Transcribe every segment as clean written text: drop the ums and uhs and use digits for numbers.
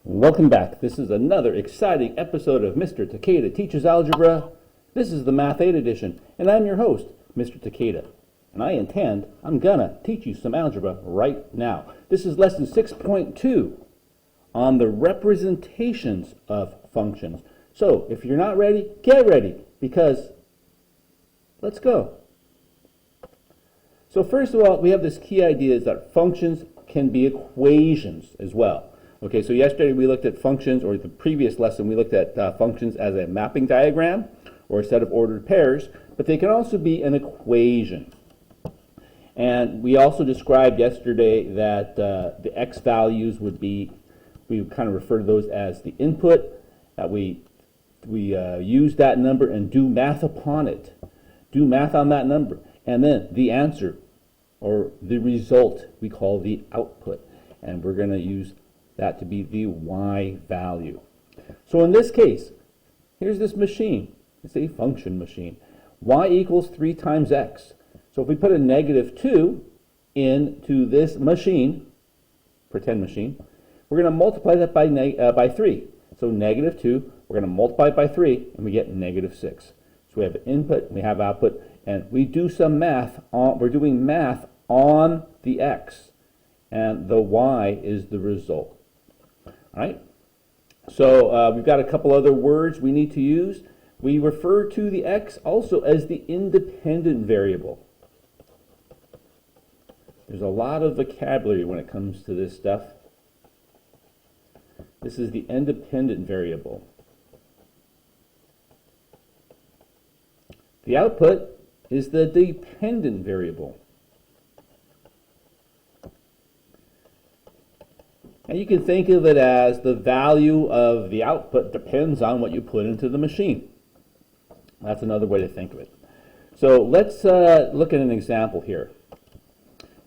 Welcome back. This is another exciting episode of Mr. Takeda Teaches Algebra. This is the Math 8 edition, and I'm your host, Mr. Takeda. And I'm gonna teach you some algebra right now. This is lesson 6.2 on the representations of functions. So if you're not ready, get ready, because let's go. So first of all, we have this key idea is that functions can be equations as well. Okay, so yesterday we looked at functions, or the previous lesson we looked at functions as a mapping diagram or a set of ordered pairs, but they can also be an equation. And we also described yesterday that the x values would be, we would kind of refer to those as the input, that we use that number and do math upon it. Do math on that number. And then the answer, or the result, we call the output. And we're going to use that to be the y value. So in this case, here's this machine. It's a function machine. Y equals 3 times x. So if we put a negative 2 into this machine, pretend machine, we're going to multiply that by 3. So negative 2, we're going to multiply it by 3, and we get negative 6. So we have input, we have output, and we do some math on, we're doing math on the x, and the y is the result. All right? So we've got a couple other words we need to use. We refer to the x also as the independent variable. There's a lot of vocabulary when it comes to this stuff. This is the independent variable. The output is the dependent variable. And you can think of it as the value of the output depends on what you put into the machine. That's another way to think of it. So let's look at an example here.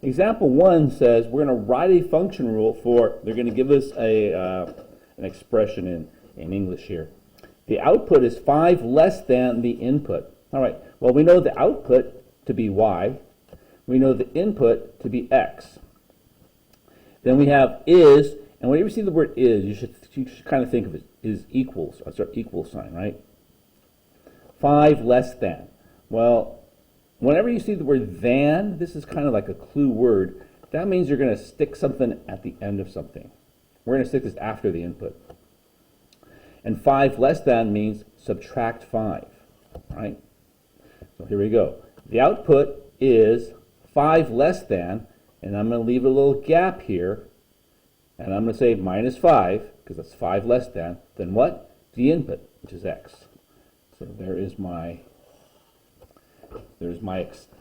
Example 1 says we're going to write a function rule for, they're going to give us an expression in English here. The output is 5 less than the input. All right, well, we know the output to be y. We know the input to be x. Then we have is, and whenever you see the word is, you should kind of think of it is equals, or equal sign, right? 5 less than. Well, whenever you see the word than, this is kind of like a clue word. That means you're going to stick something at the end of something. We're going to stick this after the input. And 5 less than means subtract 5, right? So here we go. The output is 5 less than, and I'm going to leave a little gap here, and I'm going to say minus 5, because that's 5 less than what? The input, which is x. So there is my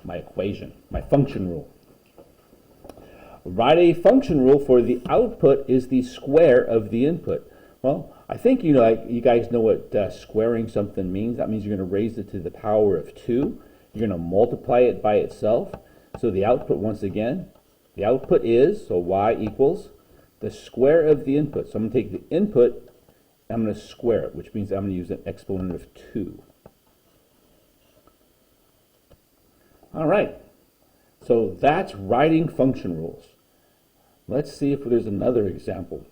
equation, my function rule. Write a function rule for the output is the square of the input. Well, I think you guys know what squaring something means. That means you're going to raise it to the power of 2. You're going to multiply it by itself. So the output, once again, the output is, so y equals the square of the input. So I'm going to take the input and I'm going to square it, which means I'm going to use an exponent of 2. All right. So that's writing function rules. Let's see if there's another example.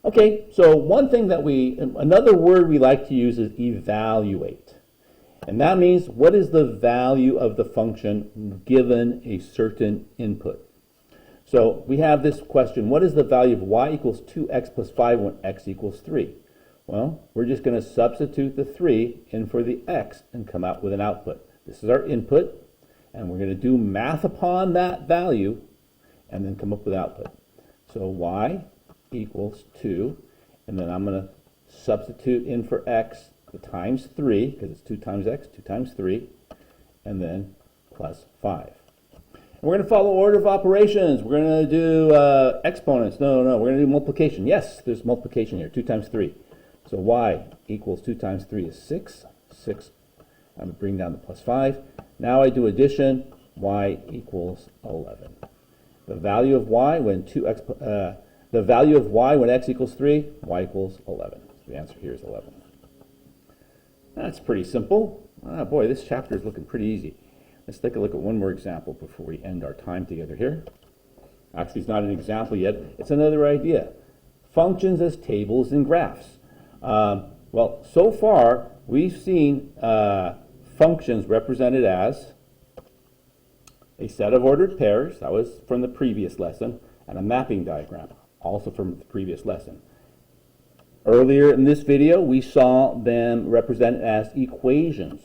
Okay, so another word we like to use is evaluate. And that means what is the value of the function given a certain input? So we have this question, what is the value of y equals 2x plus 5 when x equals 3? Well, we're just going to substitute the 3 in for the x and come out with an output. This is our input, and we're going to do math upon that value and then come up with output. So y equals 2, and then I'm going to substitute in for x the times 3, because it's 2 times x, 2 times 3, and then plus 5. And we're going to follow order of operations. We're going to do exponents. No, we're going to do multiplication. Yes, there's multiplication here, 2 times 3. So y equals 2 times 3 is 6. 6, I'm going to bring down the plus 5. Now I do addition, y equals 11. The value of y when the value of y when x equals 3, y equals 11. So the answer here is 11. That's pretty simple. Ah, boy, this chapter is looking pretty easy. Let's take a look at one more example before we end our time together here. Actually, it's not an example yet. It's another idea. functions as tables and graphs. Well, so far we've seen functions represented as a set of ordered pairs, that was from the previous lesson, and a mapping diagram, also from the previous lesson. Earlier in this video, we saw them represented as equations.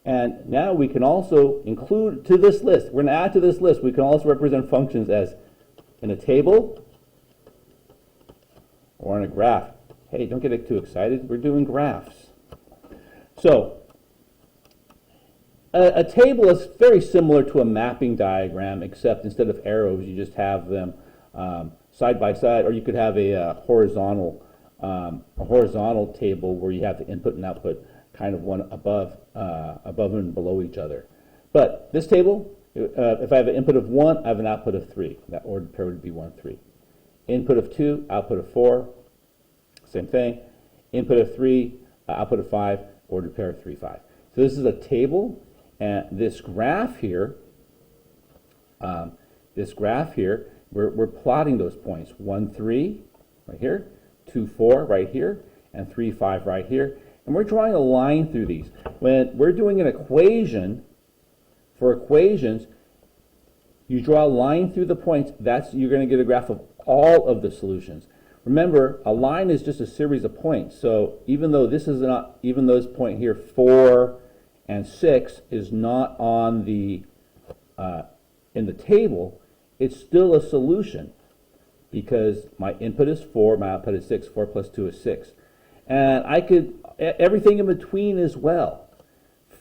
And now we can also include to this list, we're going to add to this list, we can also represent functions as in a table or in a graph. Hey, don't get too excited, we're doing graphs. So, a table is very similar to a mapping diagram, except instead of arrows, you just have them side by side, or you could have a horizontal table where you have the input and output kind of one above and below each other. But this table, if I have an input of 1, I have an output of 3. That ordered pair would be 1, 3. Input of 2, output of 4, same thing. Input of 3, output of 5, ordered pair of 3, 5. So this is a table, and this graph here, we're plotting those points. 1, 3, right here, 2, 4, right here, and 3, 5, right here. And we're drawing a line through these. When we're doing an equation, for equations, you draw a line through the points. You're going to get a graph of all of the solutions. Remember, a line is just a series of points. So even though this is not, even though this point here, 4 and 6, is not on the in the table, it's still a solution because my input is 4, my output is 6. 4 plus 2 is 6. And I could, everything in between as well.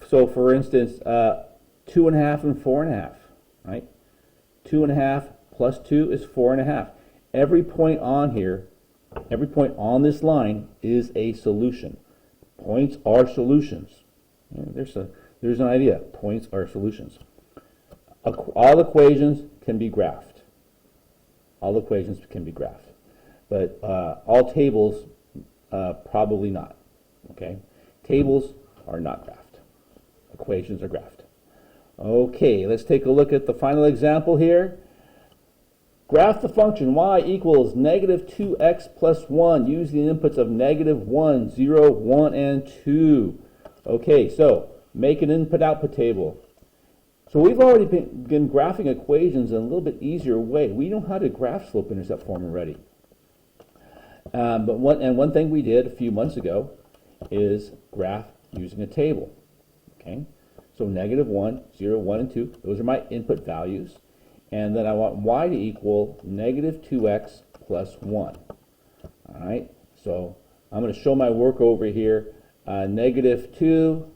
So for instance, 2.5 and 4.5, right? 2.5 plus 2 is 4.5. Every point on here, every point on this line is a solution. Points are solutions. There's an idea. Points are solutions. All equations can be graphed. All equations can be graphed. But all tables, probably not. Okay? Tables are not graphed. Equations are graphed. Okay, let's take a look at the final example here. Graph the function y equals negative 2x plus 1 using the inputs of negative 1, 0, 1, and 2. Okay, so make an input-output table. So we've already been graphing equations in a little bit easier way. We know how to graph slope-intercept form already. But one thing we did a few months ago is graph using a table. Okay, so negative 1, 0, 1, and 2, those are my input values. And then I want y to equal negative 2x plus 1. All right, so I'm going to show my work over here. Negative 2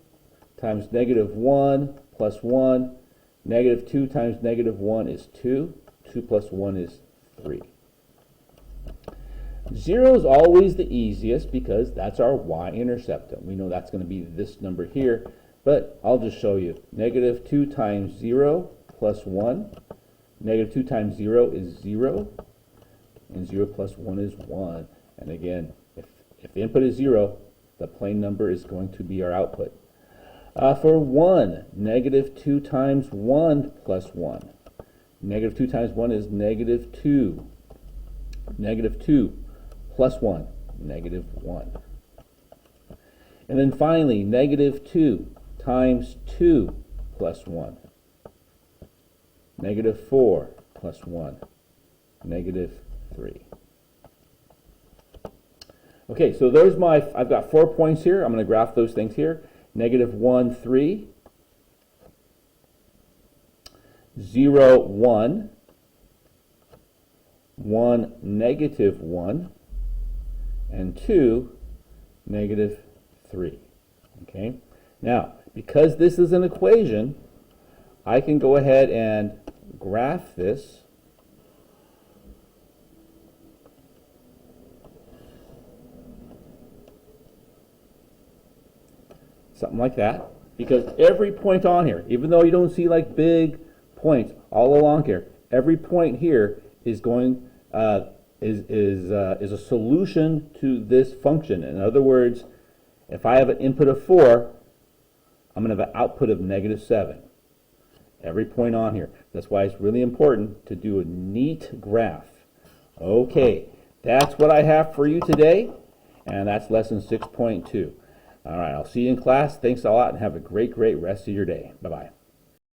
times negative 1 plus 1. Negative 2 times negative 1 is 2. 2 plus 1 is 3. 0 is always the easiest because that's our y-intercept. We know that's going to be this number here, but I'll just show you. Negative 2 times 0 plus 1. Negative 2 times 0 is 0, and 0 plus 1 is 1. And again, if the input is 0, the plain number is going to be our output. For 1, negative 2 times 1 plus 1. Negative 2 times 1 is negative 2. Negative 2 plus 1, negative 1. And then finally, negative 2 times 2 plus 1. Negative 4 plus 1, negative 3. Okay, so there's I've got 4 points here. I'm going to graph those things here. Negative 1, 3. 0, 1. 1, negative 1. And 2, negative 3. Okay? Now, because this is an equation, I can go ahead and graph this. Something like that. Because every point on here, even though you don't see like big points all along here, every point here is going is a solution to this function. In other words, if I have an input of 4, I'm going to have an output of negative 7. Every point on here. That's why it's really important to do a neat graph. Okay, That's what I have for you today, and that's lesson 6.2. All right, I'll see you in class. Thanks a lot, and have a great rest of your day. Bye-bye.